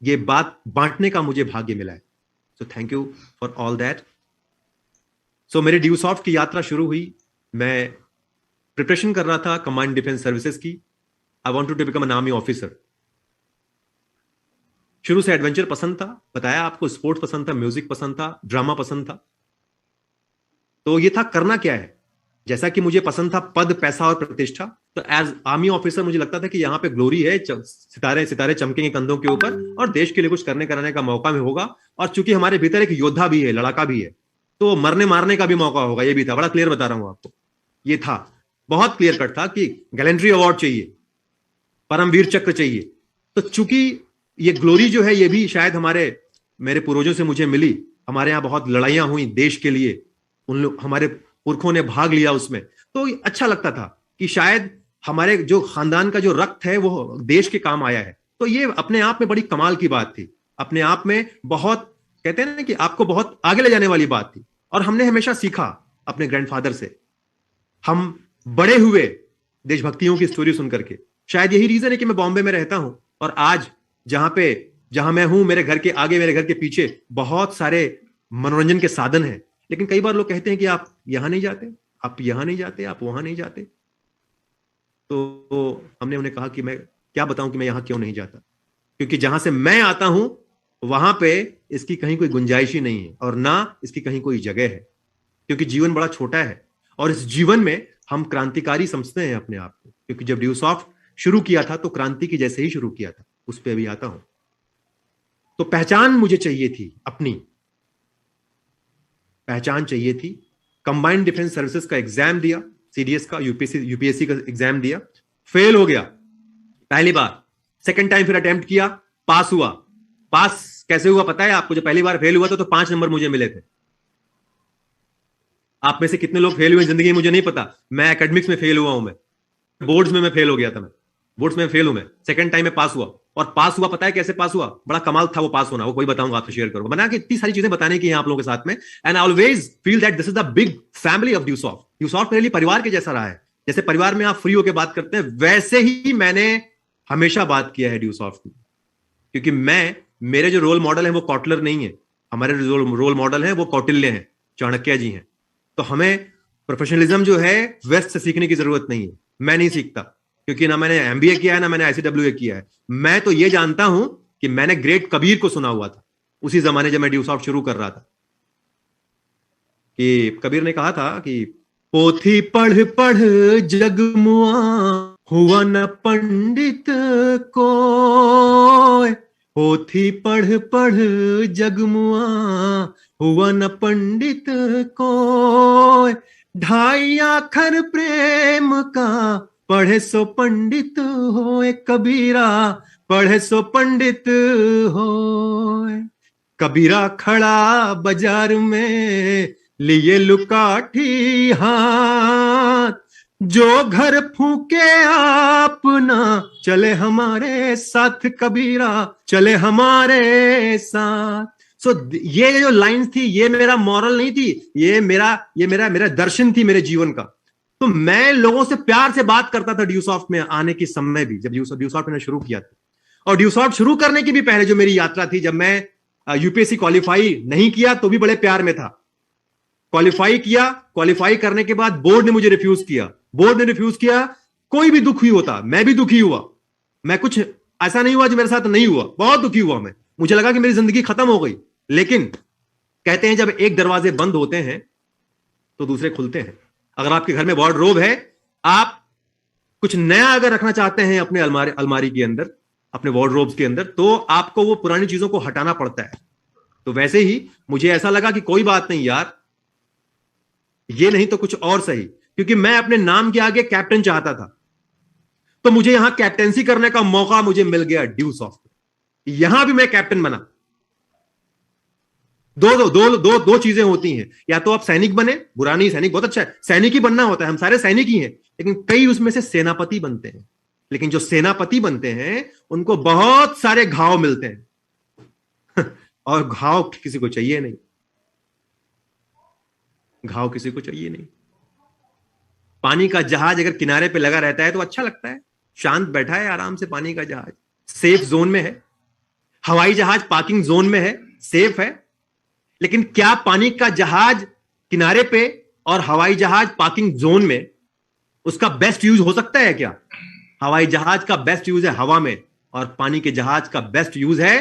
ये बात बांटने का मुझे भाग्य मिला है। So thank you for all that. So मेरे ड्यूसॉफ्ट की यात्रा शुरू हुई। मैं प्रिपरेशन कर रहा था कमांड डिफेंस सर्विसेज की। I wanted to become an army officer. शुरू से एडवेंचर पसंद था, बताया आपको, स्पोर्ट्स पसंद था, म्यूजिक पसंद था, ड्रामा पसंद था। तो ये था करना क्या है। जैसा कि मुझे पसंद था पद, पैसा और प्रतिष्ठा, तो एज आर्मी ऑफिसर मुझे लगता था कि यहां पे ग्लोरी है, सितारे सितारे चमकेंगे कंधों के ऊपर और देश के लिए कुछ करने कराने का मौका भी होगा। और चूंकि हमारे भीतर एक योद्धा भी है, लड़ाका भी है, तो मरने मारने का भी मौका होगा। ये भी था, बड़ा क्लियर बता रहा हूं आपको। ये था, बहुत क्लियर कट था कि गैलेंट्री अवार्ड चाहिए, परमवीर चक्र चाहिए। तो चूंकि ये ग्लोरी जो है ये भी शायद मेरे पूर्वजों से मुझे मिली। हमारे यहां बहुत लड़ाइयां हुई देश के लिए, उन लोग, हमारे पुरखों ने भाग लिया उसमें। तो अच्छा लगता था कि शायद हमारे जो खानदान का जो रक्त है वो देश के काम आया है। तो ये अपने आप में बड़ी कमाल की बात थी, अपने आप में बहुत, कहते हैं ना कि आपको बहुत आगे ले जाने वाली बात थी। और हमने हमेशा सीखा अपने ग्रैंडफादर से, हम बड़े हुए देशभक्तियों की स्टोरी सुन करके। शायद यही रीजन है कि मैं बॉम्बे में रहता हूं और आज जहां मैं हूं, मेरे घर के आगे, मेरे घर के पीछे बहुत सारे मनोरंजन के साधन हैं। लेकिन कई बार लोग कहते हैं कि आप यहां नहीं जाते, आप यहां नहीं जाते, आप वहां नहीं जाते। तो हमने उन्हें कहा कि मैं क्या बताऊं कि मैं यहां क्यों नहीं जाता, क्योंकि जहां से मैं आता हूं वहां पे इसकी कहीं कोई गुंजाइश ही नहीं है और ना इसकी कहीं कोई जगह है। क्योंकि जीवन बड़ा छोटा है और इस जीवन में हम क्रांतिकारी समझते हैं अपने आप को। क्योंकि जब ड्यूसॉफ्ट शुरू किया था तो क्रांति की जैसे ही शुरू किया था, उस पर अभी आता हूं। तो पहचान मुझे चाहिए थी, अपनी पहचान चाहिए थी। कंबाइंड डिफेंस सर्विसेज का एग्जाम दिया, सीडीएस का, यूपीएससी का एग्जाम दिया, फेल हो गया पहली बार। सेकंड टाइम फिर अटेम्प्ट किया, पास हुआ। पास कैसे हुआ पता है आपको? जब पहली बार फेल हुआ था तो 5 नंबर मुझे मिले थे। आप में से कितने लोग फेल हुए जिंदगी में मुझे नहीं पता। मैं एकेडमिक्स में फेल हुआ हूं, मैं बोर्ड्स में मैं फेल हो गया था। मैं बोर्ड्स में फेल हूं, मैं सेकंड टाइम में पास हुआ। और पास हुआ पता है कैसे पास हुआ? बड़ा कमाल था वो पास होना, वो कोई बताऊंगा, आपसे शेयर करूंगा। बना के इतनी सारी चीजें बताने की हैं आप लोगों के साथ में। And I always feel that this is the big family of Dusoft. Dusoft मेरे लिए परिवार के जैसा रहा है। जैसे परिवार में आप फ्री होकर बात करते हैं, वैसे ही मैंने हमेशा बात किया है ड्यूसॉफ्ट में। क्योंकि मेरे जो रोल मॉडल है वो कॉटलर नहीं है, हमारे जो रोल मॉडल है वो कौटिल्य है, चाणक्य जी हैं। तो हमें प्रोफेशनलिज्म जो है वेस्ट से सीखने की जरूरत नहीं है। मैं नहीं सीखता, क्योंकि ना मैंने एमबीए किया है ना मैंने आईसीडब्ल्यूए किया है। मैं तो ये जानता हूं कि मैंने ग्रेट कबीर को सुना हुआ था उसी जमाने जब मैं ड्यूसॉफ्ट शुरू कर रहा था। कि कबीर ने कहा था कि पोथी पढ़ पढ़ जग मुआ, हुआ न पंडित को। पोथी पढ़ पढ़ जग मुआ, हुआ न पंडित को। 2.5 अक्षर प्रेम का, पढ़े सो पंडित होए। कबीरा पढ़े सो पंडित होए। कबीरा खड़ा बाजार में, लिए लुकाठी हाथ। जो घर फूके आप ना, चले हमारे साथ। कबीरा चले हमारे साथ। सो ये जो लाइन थी, ये मेरा मॉरल नहीं थी, ये मेरा दर्शन थी मेरे जीवन का। तो मैं लोगों से प्यार से बात करता था ड्यूसॉफ्ट में आने के समय भी, जब ड्यूसॉफ्ट मैंने शुरू किया था। और ड्यूसॉफ्ट शुरू करने की भी पहले जो मेरी यात्रा थी, जब मैं यूपीएससी क्वालिफाई नहीं किया तो भी बड़े प्यार में था। क्वालिफाई किया, क्वालिफाई करने के बाद बोर्ड ने मुझे रिफ्यूज किया। बोर्ड ने रिफ्यूज किया, कोई भी दुखी होता, मैं भी दुखी हुआ। मैं कुछ ऐसा नहीं हुआ जो मेरे साथ नहीं हुआ, बहुत दुखी हुआ मैं। मुझे लगा कि मेरी जिंदगी खत्म हो गई। लेकिन कहते हैं जब एक दरवाजे बंद होते हैं तो दूसरे खुलते हैं। अगर आपके घर में वार्डरोब है, आप कुछ नया अगर रखना चाहते हैं अपने अलमारी के अंदर, अपने वार्डरोब्स के अंदर, तो आपको वो पुरानी चीजों को हटाना पड़ता है। तो वैसे ही मुझे ऐसा लगा कि कोई बात नहीं यार, ये नहीं तो कुछ और सही। क्योंकि मैं अपने नाम के आगे कैप्टन चाहता था, तो मुझे यहां कैप्टेंसी करने का मौका मुझे मिल गया ड्यूसॉफ्ट। यहां भी मैं कैप्टन बना। दो चीजें होती हैं, या तो आप सैनिक बने, बुरा नहीं, सैनिक बहुत अच्छा है, सैनिक ही बनना होता है, हम सारे सैनिक ही हैं। लेकिन कई उसमें से सेनापति बनते हैं। लेकिन जो सेनापति बनते हैं उनको बहुत सारे घाव मिलते हैं और घाव किसी को चाहिए नहीं, घाव किसी को चाहिए नहीं। पानी का जहाज अगर किनारे पे लगा रहता है तो अच्छा लगता है, शांत बैठा है आराम से, पानी का जहाज सेफ जोन में है। हवाई जहाज पार्किंग जोन में है, सेफ है, लेकिन क्या पानी का जहाज किनारे पे और हवाई जहाज पार्किंग जोन में उसका बेस्ट यूज हो सकता है क्या? हवाई जहाज का बेस्ट यूज है हवा में, और पानी के जहाज का बेस्ट यूज है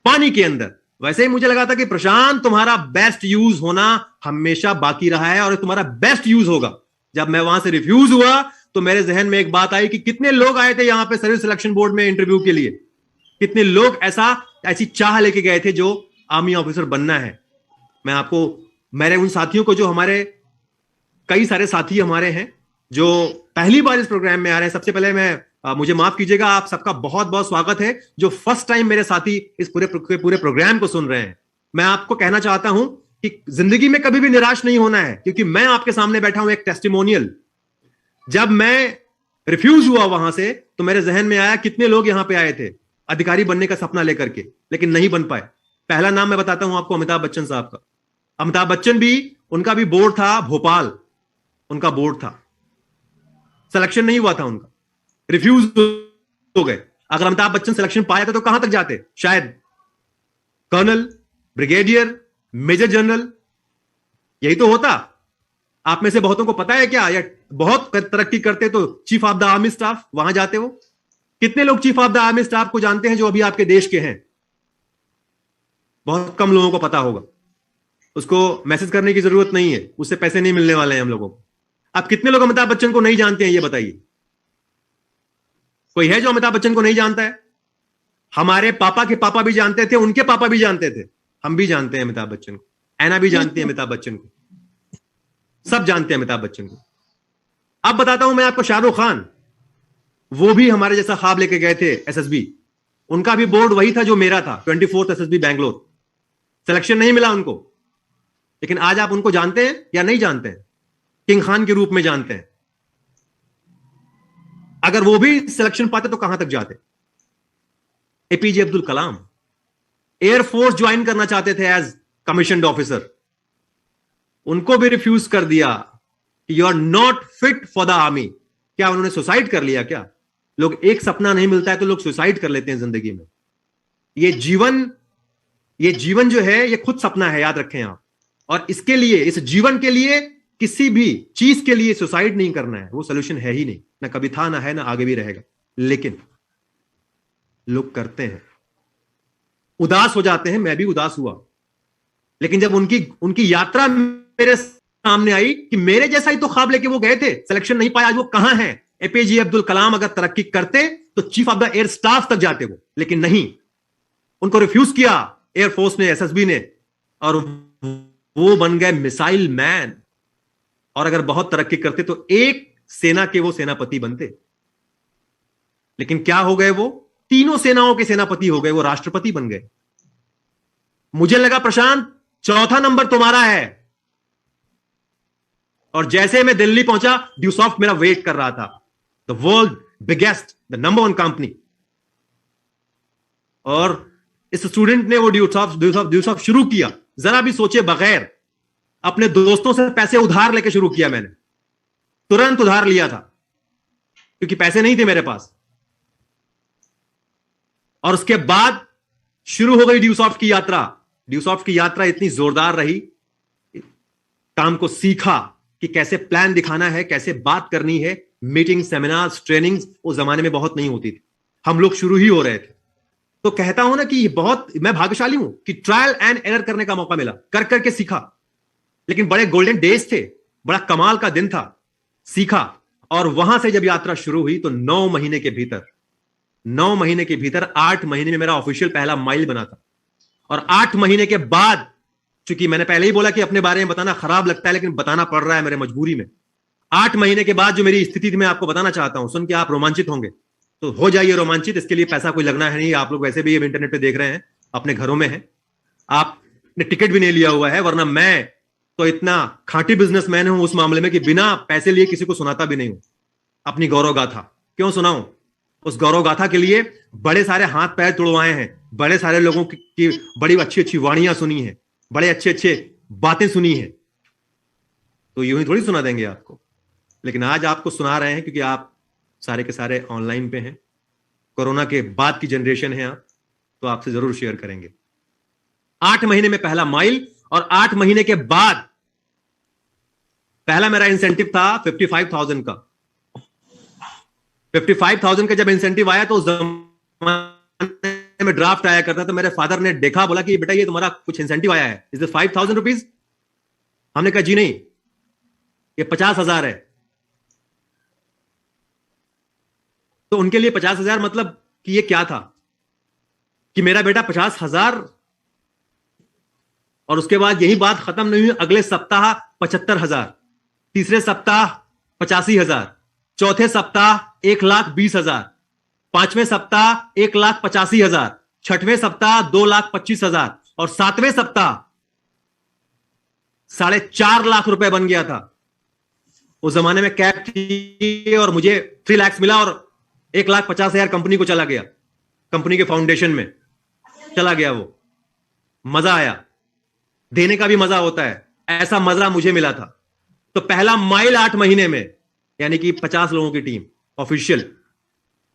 पानी के अंदर। वैसे ही मुझे लगा था कि प्रशांत, तुम्हारा बेस्ट यूज होना हमेशा बाकी रहा है और तुम्हारा बेस्ट यूज होगा। जब मैं वहां से रिफ्यूज हुआ तो मेरे जहन में एक बात आई कि कितने लोग आए थे यहां पे सर्विस सिलेक्शन बोर्ड में इंटरव्यू के लिए, कितने लोग ऐसी चाह लेके गए थे जो आर्मी ऑफिसर बनना है। मैं आपको, मेरे उन साथियों को, जो हमारे कई सारे साथी हमारे हैं जो पहली बार इस प्रोग्राम में आ रहे हैं, सबसे पहले मुझे माफ कीजिएगा, आप सबका बहुत बहुत स्वागत है। जो फर्स्ट टाइम मेरे साथी इस पूरे प्रोग्राम को सुन रहे हैं, मैं आपको कहना चाहता हूं कि जिंदगी में कभी भी निराश नहीं होना है, क्योंकि मैं आपके सामने बैठा हूं एक टेस्टिमोनियल। जब मैं रिफ्यूज हुआ वहां से तो मेरे जहन में आया कितने लोग यहां पे आए थे अधिकारी बनने का सपना लेकर के, लेकिन नहीं बन पाए। पहला नाम मैं बताता हूं आपको, अमिताभ बच्चन साहब का। अमिताभ बच्चन भी, उनका भी बोर्ड था भोपाल, उनका बोर्ड था, सिलेक्शन नहीं हुआ था उनका, रिफ्यूज हो गए। अगर अमिताभ बच्चन सिलेक्शन पाया था तो कहां तक जाते? शायद कर्नल, ब्रिगेडियर, मेजर जनरल, यही तो होता। आप में से बहुतों को पता है क्या, या बहुत तरक्की करते तो chief of the army staff वहां जाते वो। कितने लोग chief of the army staff को जानते हैं जो अभी आपके देश के हैं? बहुत कम लोगों को पता होगा। उसको मैसेज करने की जरूरत नहीं है, उससे पैसे नहीं मिलने वाले हैं हम लोगों को। आप कितने लोग अमिताभ बच्चन को नहीं जानते हैं, ये बताइए। कोई है जो अमिताभ बच्चन को नहीं जानता है? हमारे पापा के पापा भी जानते थे, उनके पापा भी जानते थे, हम भी जानते हैं अमिताभ बच्चन को, ऐना भी जानती है अमिताभ बच्चन को, सब जानते हैं अमिताभ बच्चन को। अब बताता हूं मैं आपको शाहरुख खान, वो भी हमारे जैसा ख्वाब लेके गए थे एसएसबी। उनका भी बोर्ड वही था जो मेरा था, 24th एसएसबी बैंगलोर। सिलेक्शन नहीं मिला उनको, लेकिन आज आप उनको जानते हैं या नहीं जानते हैं? किंग खान के रूप में जानते हैं। अगर वो भी सिलेक्शन पाते तो कहां तक जाते? APJ Abdul Kalam air force join करना चाहते थे एज कमीशन्ड ऑफिसर, उनको भी रिफ्यूज कर दिया कि you are not fit for the army. क्या उन्होंने सुसाइड कर लिया क्या? लोग, एक सपना नहीं मिलता है तो लोग सुसाइड कर लेते हैं जिंदगी में। ये जीवन जो है ये खुद सपना है, याद रखें आप। और इसके लिए, इस जीवन के लिए, किसी भी चीज के लिए सुसाइड नहीं करना है, वो सोल्यूशन है ही नहीं, ना कभी था, ना है, ना आगे भी रहेगा। लेकिन लोग करते हैं, उदास हो जाते हैं। मैं भी उदास हुआ, लेकिन जब उनकी यात्रा मेरे सामने आई कि मेरे जैसा ही तो ख्वाब लेके वो गए थे, सिलेक्शन नहीं पाया, आज वो कहां है? एपीजे अब्दुल कलाम अगर तरक्की करते तो chief of the air staff तक जाते वो, लेकिन नहीं, उनको रिफ्यूज किया एयरफोर्स ने, एसएसबी ने, और वो बन गए मिसाइल मैन। और अगर बहुत तरक्की करते तो एक सेना के वो सेनापति बनते। लेकिन क्या हो गए? वो तीनों सेनाओं के सेनापति हो गए, वो राष्ट्रपति बन गए। मुझे लगा प्रशांत चौथा नंबर तुम्हारा है, और जैसे मैं दिल्ली पहुंचा, ड्यूसॉफ्ट मेरा वेट कर रहा था, the world biggest, the number 1 company. और इस स्टूडेंट ने वो ड्यूसॉफ्ट शुरू किया, जरा भी सोचे बगैर, अपने दोस्तों से पैसे उधार लेके शुरू किया। मैंने तुरंत उधार लिया था क्योंकि पैसे नहीं थे मेरे पास। और उसके बाद शुरू हो गई ड्यूसॉफ्ट की यात्रा। ड्यूसॉफ्ट की यात्रा इतनी जोरदार रही, काम को सीखा कि कैसे प्लान दिखाना है, कैसे बात करनी है। मीटिंग, सेमिनार्स, ट्रेनिंग्स उस जमाने में बहुत नहीं होती थी, हम लोग शुरू ही हो रहे थे। तो कहता हूं ना कि मैं भाग्यशाली हूं कि ट्रायल एंड एरर करने का मौका मिला, कर करके सीखा। लेकिन बड़े गोल्डन डेज थे, बड़ा कमाल का दिन था, सीखा। और वहां से जब यात्रा शुरू हुई तो 9 महीने के भीतर 8 महीने में मेरा ऑफिशियल पहला माइल बना था। और 8 महीने के बाद, चूंकि मैंने पहले ही बोला कि अपने बारे में बताना खराब लगता है, लेकिन बताना पड़ रहा है मेरे मजबूरी में। 8 महीने के बाद जो मेरी स्थिति थी, मैं आपको बताना चाहता हूं, सुन के आप रोमांचित होंगे, तो हो जाइए रोमांचित। इसके लिए पैसा कोई लगना है नहीं, आप लोग वैसे भी ये इंटरनेट पे देख रहे हैं, अपने घरों में हैं, आपने टिकट भी नहीं लिया हुआ है। वरना मैं तो इतना खांटी बिजनेसमैन हूं उस मामले में कि बिना पैसे लिए किसी को सुनाता भी नहीं हूं अपनी गौरव गाथा। क्यों सुनाऊं? उस गौरव गाथा के लिए बड़े सारे हाथ पैर तुड़वाए हैं, बड़े सारे लोगों की बड़ी अच्छी अच्छी वाणियां सुनी हैं, बड़े अच्छे अच्छे बातें सुनी हैं, तो यूं ही थोड़ी सुना देंगे आपको। लेकिन आज आपको सुना रहे हैं क्योंकि आप सारे के सारे ऑनलाइन पे हैं, कोरोना के बाद की जनरेशन है आप, तो आपसे जरूर शेयर करेंगे। 8 महीने में पहला माइल, और 8 महीने के बाद पहला मेरा इंसेंटिव था 55,000 का। 55,000 का जब इंसेंटिव आया तो उस जमाने में ड्राफ्ट आया करता था। मेरे फादर ने देखा, बोला कि बेटा ये तुम्हारा कुछ इंसेंटिव आया है, इज दिस 5,000 रुपीज? हमने कहा जी नहीं, ये 50,000 है। तो उनके लिए 50,000 मतलब कि ये क्या था कि मेरा बेटा 50,000, और उसके बाद यही बात खत्म नहीं हुई। अगले सप्ताह 75,000, तीसरे सप्ताह 85,000, चौथे सप्ताह 1,20,000, पांचवें सप्ताह 1,85,000, छठवें सप्ताह 2,25,000, और सातवें सप्ताह 4.5 लाख रुपए बन गया था। उस जमाने में कैप थी और मुझे 3 लाख मिला, और 1,50,000 कंपनी को चला गया, कंपनी के फाउंडेशन में चला गया। वो मजा आया, देने का भी मजा होता है, ऐसा मजा मुझे मिला था। तो पहला माइल 8 महीने में, यानी कि 50 लोगों की टीम ऑफिशियल।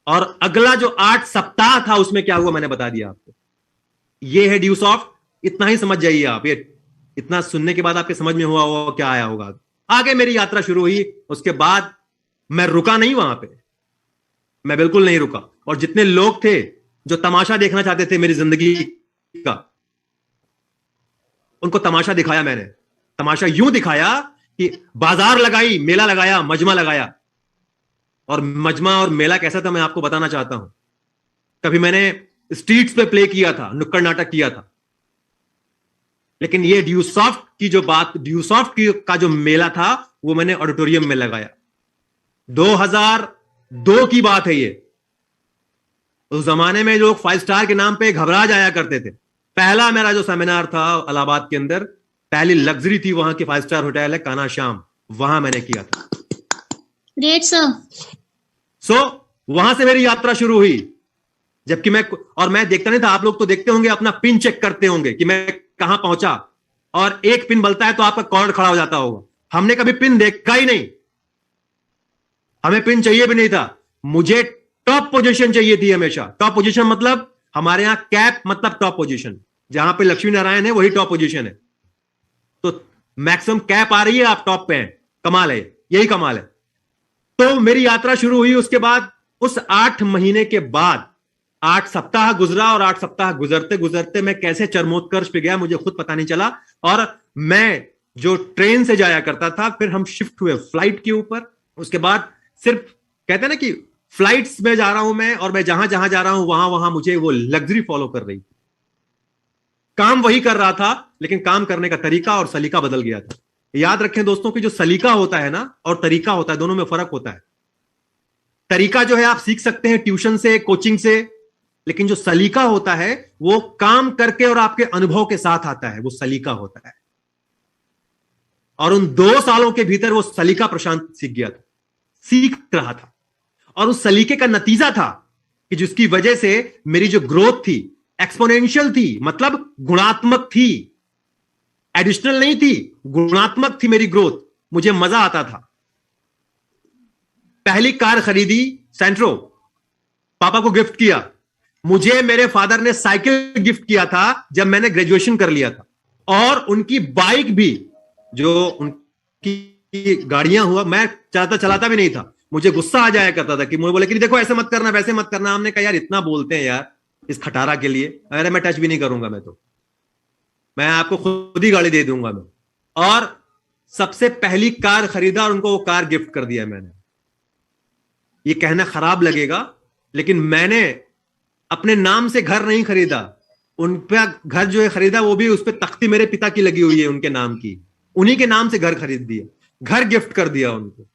और अगला जो 8 सप्ताह था उसमें क्या हुआ मैंने बता दिया आपको। ये है ड्यूसॉफ्ट, इतना ही समझ जाइए आप। ये इतना सुनने के बाद आपके समझ में हुआ होगा क्या आया होगा। आगे मेरी यात्रा शुरू हुई, उसके बाद मैं रुका नहीं वहां पे, मैं बिल्कुल नहीं रुका। और जितने लोग थे जो तमाशा देखना चाहते थे मेरी जिंदगी का, उनको तमाशा दिखाया मैंने। तमाशा यूं दिखाया कि बाजार लगाई, मेला लगाया, मजमा लगाया। और मजमा और मेला कैसा था मैं आपको बताना चाहता हूं। कभी मैंने स्ट्रीट्स पे प्ले किया था, नुक्कड़ नाटक किया था, लेकिन ये ड्यूसॉफ्ट की जो बात, ड्यूसॉफ्ट का जो मेला था वो मैंने ऑडिटोरियम में लगाया। 2002 की बात है ये। उस जमाने में लोग 5 स्टार के नाम पे घबरा जाया करते थे। पहला मेरा जो सेमिनार था इलाहाबाद के अंदर, पहली लग्जरी थी वहां की 5 स्टार होटल है काना श्याम, वहां मैंने किया था। Great sir. सो वहां से मेरी यात्रा शुरू हुई। जबकि मैं देखता नहीं था, आप लोग तो देखते होंगे, अपना पिन चेक करते होंगे कि मैं कहां पहुंचा, और एक पिन बलता है तो आपका कॉर्ड खड़ा हो जाता होगा। हमने कभी पिन देखा ही नहीं, हमें पिन चाहिए भी नहीं था। मुझे टॉप पोजीशन चाहिए थी हमेशा। टॉप पोजीशन मतलब हमारे यहां कैप मतलब टॉप पोजीशन, जहां पे लक्ष्मी नारायण है वही टॉप पोजीशन है। तो मैक्सिमम कैप आ रही है, आप टॉप पे हैं, कमाल है, यही कमाल है। तो मेरी यात्रा शुरू हुई। उसके बाद उस 8 महीने के बाद 8 सप्ताह गुजरा, और 8 सप्ताह गुजरते गुजरते मैं कैसे चरमोत्कर्ष पे गया मुझे खुद पता नहीं चला। और मैं जो ट्रेन से जाया करता था, फिर हम शिफ्ट हुए फ्लाइट के ऊपर। उसके बाद सिर्फ कहते हैं ना कि फ्लाइट्स में जा रहा हूं मैं, और मैं जहां जहां जा रहा हूं वहां वहां मुझे वो लग्जरी फॉलो कर रही। काम वही कर रहा था, लेकिन काम करने का तरीका और सलीका बदल गया था। याद रखें दोस्तों कि जो सलीका होता है ना और तरीका होता है, दोनों में फर्क होता है। तरीका जो है आप सीख सकते हैं ट्यूशन से, कोचिंग से, लेकिन जो सलीका होता है वो काम करके और आपके अनुभव के साथ आता है, वो सलीका होता है। और उन 2 सालों के भीतर वो सलीका प्रशांत सीख गया था, सीख रहा था। और उस सलीके का नतीजा था कि जिसकी वजह से मेरी जो ग्रोथ थी एक्सपोनेंशियल थी, मतलब गुणात्मक थी, एडिशनल नहीं थी, गुणात्मक थी मेरी ग्रोथ। मुझे मजा आता था। पहली कार खरीदी सेंट्रो, पापा को गिफ्ट किया। मुझे मेरे फादर ने साइकिल गिफ्ट किया था जब मैंने ग्रेजुएशन कर लिया था। और उनकी बाइक भी, जो उनकी गाड़ियां हुआ, मैं चलाता भी नहीं था। मुझे गुस्सा आ जाया करता था कि मुझे बोले कि देखो ऐसे मत करना, वैसे मत करना। हमने कहा यार इतना बोलते हैं यार इस खटारा के लिए, अरे मैं टच भी नहीं करूंगा, मैं आपको खुद ही गाड़ी दे दूंगा मैं। और सबसे पहली कार खरीदा और उनको वो कार गिफ्ट कर दिया मैंने। ये कहना खराब लगेगा, लेकिन मैंने अपने नाम से घर नहीं खरीदा। उन पे घर जो है खरीदा, वो भी उस पे तख्ती मेरे पिता की लगी हुई है उनके नाम की, उन्हीं के नाम से घर खरीद दिया, घर गिफ्ट कर दिया उनको।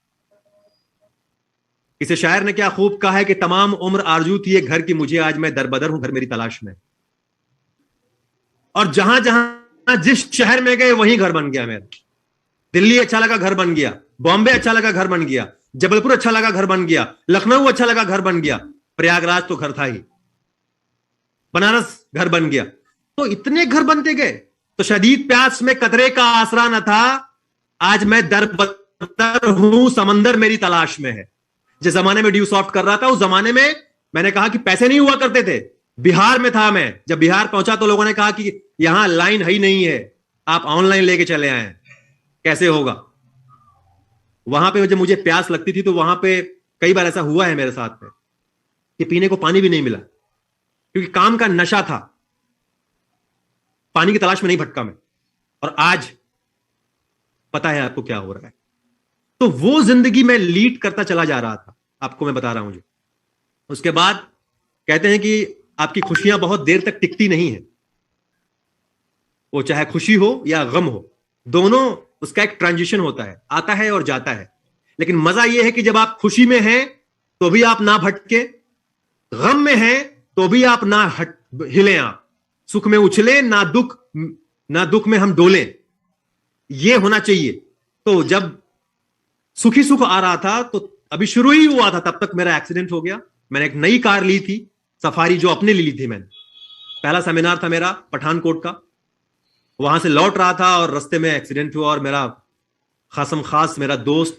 किसी शायर ने क्या खूब कहा है कि तमाम उम्र आरजू थी एक घर की, मुझे आज मैं दरबदर हूं घर मेरी तलाश में। और जहां जहां जिस शहर में गए वहीं घर बन गया मेरा। दिल्ली अच्छा लगा घर बन गया, बॉम्बे अच्छा लगा घर बन गया, जबलपुर अच्छा लगा घर बन गया, लखनऊ अच्छा लगा घर बन गया, प्रयागराज तो घर था ही, बनारस घर बन गया। तो इतने घर बनते गए। तो शदीद प्यास में कतरे का आसरा न था, आज मैं दरबदर हूं समंदर मेरी तलाश में है। जिस जमाने में ड्यूसॉफ्ट कर रहा था उस जमाने में मैंने कहा कि पैसे नहीं हुआ करते थे, बिहार में था मैं, जब बिहार पहुंचा तो लोगों ने कहा कि यहां लाइन ही नहीं है, आप ऑनलाइन लेके चले आए, कैसे होगा। वहां पे जब मुझे प्यास लगती थी तो वहां पे कई बार ऐसा हुआ है मेरे साथ में कि पीने को पानी भी नहीं मिला, क्योंकि काम का नशा था, पानी की तलाश में नहीं भटका मैं। और आज पता है आपको क्या हो रहा है। तो वो जिंदगी मैं लीड करता चला जा रहा था, आपको मैं बता रहा हूं जो। उसके बाद कहते हैं कि आपकी खुशियां बहुत देर तक टिकती नहीं है, वो चाहे खुशी हो या गम हो, दोनों उसका एक ट्रांजिशन होता है, आता है और जाता है। लेकिन मजा यह है कि जब आप खुशी में हैं तो भी आप ना भटके, गम में हैं तो भी आप ना हिले, आप सुख में उछले ना दुख में हम डोले, ये होना चाहिए। तो जब सुखी सुख आ रहा था तो अभी शुरू ही हुआ था, तब तक मेरा एक्सीडेंट हो गया। मैंने एक नई कार ली थी, सफारी, जो अपने लिए ली थी मैंने। पहला सेमिनार था मेरा पठानकोट का, वहां से लौट रहा था और रास्ते में एक्सीडेंट हुआ और मेरा खासम खास मेरा दोस्त,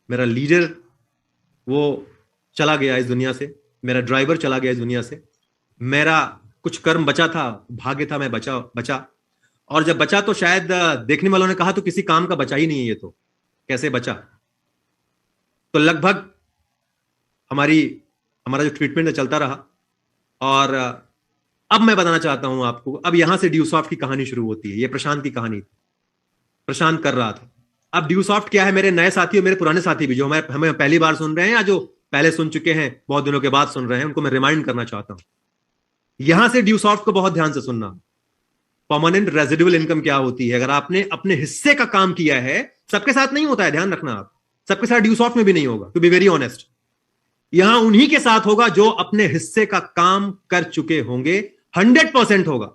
मेरा लीडर, वो चला गया इस दुनिया से। मेरा ड्राइवर चला गया इस दुनिया से। मेरा कुछ कर्म बचा था, भाग्य था, मैं बचा। और जब बचा तो शायद देखने वालों ने कहा तो किसी काम का बचा ही नहीं है ये, तो कैसे बचा। तो लगभग हमारा जो ट्रीटमेंट चलता रहा। और अब मैं बताना चाहता हूं आपको, अब यहां से ड्यूसॉफ्ट की कहानी शुरू होती है। ये प्रशांत की कहानी थी, प्रशांत कर रहा था। अब ड्यूसॉफ्ट क्या है, मेरे नए साथी और मेरे पुराने साथी भी जो हमें पहली बार सुन रहे हैं या जो पहले सुन चुके हैं, बहुत दिनों के बाद सुन रहे हैं, उनको मैं रिमाइंड करना चाहता हूं। यहां से ड्यूसॉफ्ट को बहुत ध्यान से सुनना। परमानेंट रेजिडुअल इनकम क्या होती है? अगर आपने अपने हिस्से का काम किया है, सबके साथ नहीं होता है, ध्यान रखना, आप सबके साथ ड्यूसॉफ्ट में भी नहीं होगा, टू बी वेरी ऑनेस्ट। यहां उन्हीं के साथ होगा जो अपने हिस्से का काम कर चुके होंगे। 100% होगा,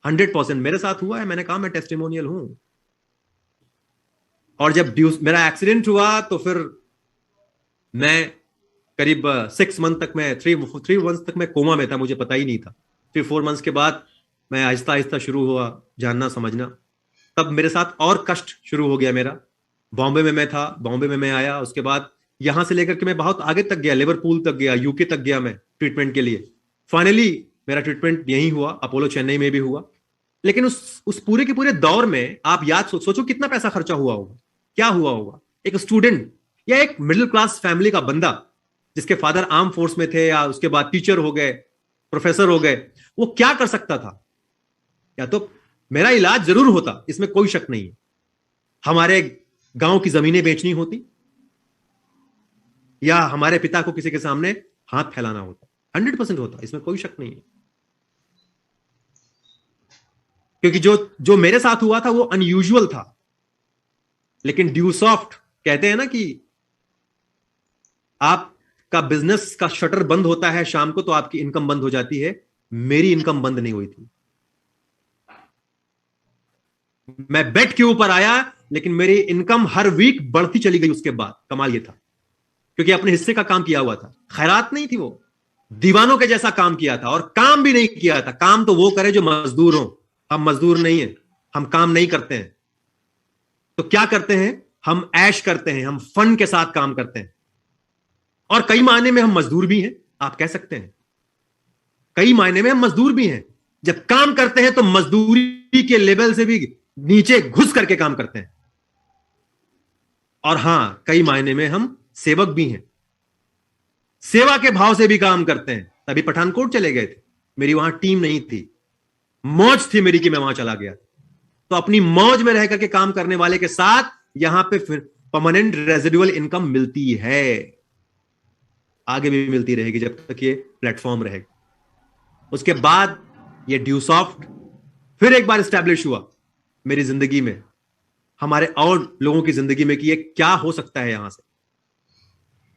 100% मेरे साथ हुआ है, मैंने कहा मैं टेस्टिमोनियल हूं। और जब मेरा एक्सीडेंट हुआ तो फिर मैं करीब 6 मंथ तक, मैं 3 मंथ तक मैं कोमा में था, मुझे पता ही नहीं था। फिर 4 मंथ्स के बाद मैं आहिस्ता आहिस्ता शुरू हुआ जानना समझना। तब मेरे साथ और कष्ट शुरू हो गया मेरा। बॉम्बे में मैं था, बॉम्बे में मैं आया, उसके बाद यहां से लेकर के मैं बहुत आगे तक गया, लिवरपूल तक गया, यूके तक गया मैं ट्रीटमेंट के लिए। फाइनली मेरा ट्रीटमेंट यहीं हुआ, अपोलो चेन्नई में भी हुआ। लेकिन उस पूरे के पूरे दौर में आप याद सोचो कितना पैसा खर्चा हुआ होगा, क्या हुआ होगा। एक स्टूडेंट या एक मिडिल क्लास फैमिली का बंदा जिसके फादर आर्म फोर्स में थे या उसके बाद टीचर हो गए, प्रोफेसर हो गए, वो क्या कर सकता था? या तो मेरा इलाज जरूर होता, इसमें कोई शक नहीं है। हमारे गांव की जमीनें बेचनी होती, या हमारे पिता को किसी के सामने हाथ फैलाना होता। 100% होता, इसमें कोई शक नहीं है। क्योंकि जो मेरे साथ हुआ था वो अनयूजुअल था। लेकिन ड्यूसॉफ्ट कहते हैं ना कि आपका बिजनेस का शटर बंद होता है शाम को तो आपकी इनकम बंद हो जाती है। मेरी इनकम बंद नहीं हुई थी। मैं बेड के ऊपर आया लेकिन मेरी इनकम हर वीक बढ़ती चली गई। उसके बाद कमाल ये था, क्योंकि अपने हिस्से का काम किया हुआ था। खैरात नहीं थी, वो दीवानों के जैसा काम किया था। और काम भी नहीं किया था, काम तो वो करे जो मजदूर हो। हम मजदूर नहीं है, हम काम नहीं करते हैं। तो क्या करते हैं? हम ऐश करते हैं, हम फन के साथ काम करते हैं। और कई मायने में हम मजदूर भी हैं, आप कह सकते हैं। कई मायने में हम मजदूर भी हैं। जब काम करते हैं तो मजदूरी के लेवल से भी नीचे घुस करके काम करते हैं। और हां, कई मायने में हम सेवक भी हैं, सेवा के भाव से भी काम करते हैं। तभी पठानकोट चले गए थे, मेरी वहां टीम नहीं थी, मौज थी मेरी कि मैं वहां चला गया। तो अपनी मौज में रह करके काम करने वाले के साथ यहां पे फिर परमानेंट रेजिडुअल इनकम मिलती है, आगे भी मिलती रहेगी जब तक ये प्लेटफॉर्म रहेगा। उसके बाद ये ड्यूसॉफ्ट फिर एक बार स्टैब्लिश हुआ मेरी जिंदगी में, हमारे और लोगों की जिंदगी में कि ये क्या हो सकता है। यहां से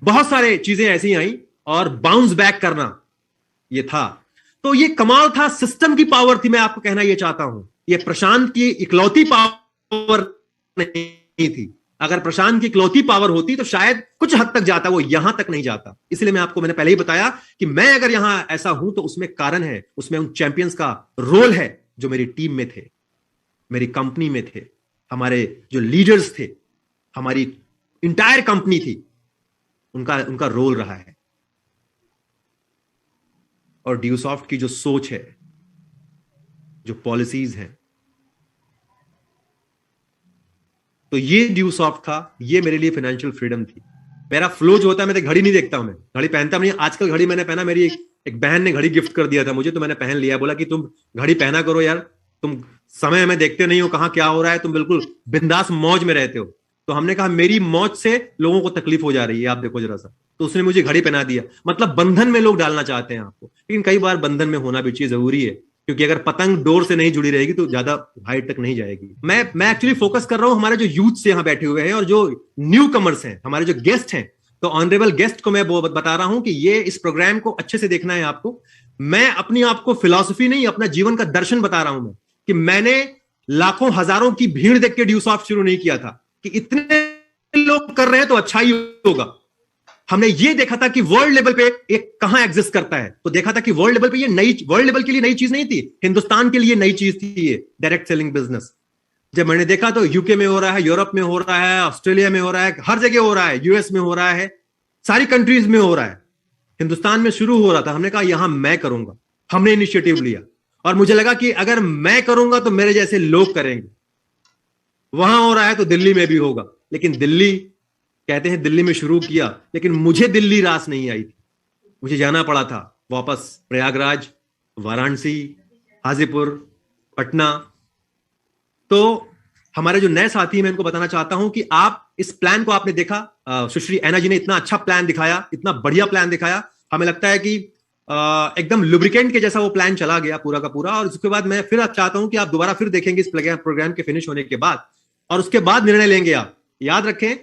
बहुत सारे चीजें ऐसी आई और बाउंस बैक करना ये था। तो ये कमाल था, सिस्टम की पावर थी। मैं आपको कहना ये चाहता हूं, ये प्रशांत की इकलौती पावर नहीं थी। अगर प्रशांत की इकलौती पावर होती तो शायद कुछ हद तक जाता, वो यहां तक नहीं जाता। इसलिए मैंने पहले ही बताया कि मैं अगर यहां ऐसा हूं तो उसमें कारण है, उसमें उन चैंपियंस का रोल है जो मेरी टीम में थे, मेरी कंपनी में थे, हमारे जो लीडर्स थे, हमारी इंटायर कंपनी थी, उनका रोल रहा है। और ड्यूसॉफ्ट की जो सोच है, जो पॉलिसीज हैं, तो ये ड्यूसॉफ्ट था, ये मेरे लिए फाइनेंशियल फ्रीडम थी। मेरा फ्लो जो होता है, मैं घड़ी नहीं देखता हूं, मैं घड़ी पहनता नहीं। आजकल घड़ी मैंने पहना, मेरी एक बहन ने घड़ी गिफ्ट कर दिया था मुझे, तो मैंने पहन लिया। बोला कि तुम घड़ी पहना करो यार, तुम समय में देखते नहीं हो कहां क्या हो रहा है, तुम बिल्कुल बिंदास मौज में रहते हो। तो हमने कहा मेरी मौज से लोगों को तकलीफ हो जा रही है, आप देखो जरा सा। तो उसने मुझे घड़ी पहना दिया। मतलब बंधन में लोग डालना चाहते हैं आपको, लेकिन कई बार बंधन में होना भी चाहिए, जरूरी है, क्योंकि अगर पतंग डोर से नहीं जुड़ी रहेगी तो ज्यादा हाइट तक नहीं जाएगी। मैं एक्चुअली फोकस कर रहा हूं हमारे जो यूथ से यहां बैठे हुए हैं और जो न्यू कमर्स हैं, हमारे जो गेस्ट हैं। तो ऑनरेबल गेस्ट को मैं वो बता रहा हूं कि ये इस प्रोग्राम को अच्छे से देखना है आपको। मैं अपनी आपको फिलॉसफी नहीं, अपना जीवन का दर्शन बता रहा हूं मैं, कि मैंने लाखों हजारों की भीड़ देख के ड्यूसॉफ्ट शुरू नहीं किया था कि इतने लोग कर रहे हैं तो अच्छा ही होगा। हमने ये देखा था कि वर्ल्ड लेवल पे एक कहां एग्जिस्ट करता है, तो देखा था कि वर्ल्ड लेवल पे ये नई, वर्ल्ड लेवल के लिए नई चीज नहीं थी, हिंदुस्तान के लिए नई चीज थी ये डायरेक्ट सेलिंग बिजनेस। जब मैंने देखा तो यूके में हो रहा है, यूरोप में हो रहा है, ऑस्ट्रेलिया में हो रहा है, हर जगह हो रहा है, यूएस में हो रहा है, सारी कंट्रीज में हो रहा है। हिंदुस्तान में शुरू हो रहा था, हमने कहा यहां मैं करूंगा। हमने इनिशिएटिव लिया और मुझे लगा कि अगर मैं करूंगा तो मेरे जैसे लोग करेंगे। वहां हो रहा है तो दिल्ली में भी होगा, लेकिन दिल्ली, कहते हैं दिल्ली में शुरू किया, लेकिन मुझे दिल्ली रास नहीं आई थी। मुझे जाना पड़ा था वापस प्रयागराज, वाराणसी, हाजीपुर, पटना। तो हमारे जो नए साथी हैं, मैं इनको बताना चाहता हूं कि आप इस प्लान को आपने देखा, सुश्री ऐना जी ने इतना अच्छा प्लान दिखाया, इतना बढ़िया प्लान दिखाया। हमें लगता है कि एकदम लुब्रिकेंट के जैसा वो प्लान चला गया पूरा का पूरा। और उसके बाद मैं फिर चाहता हूं कि आप दोबारा फिर देखेंगे इस प्रोग्राम के फिनिश होने के बाद, और उसके बाद निर्णय लेंगे। आप याद रखें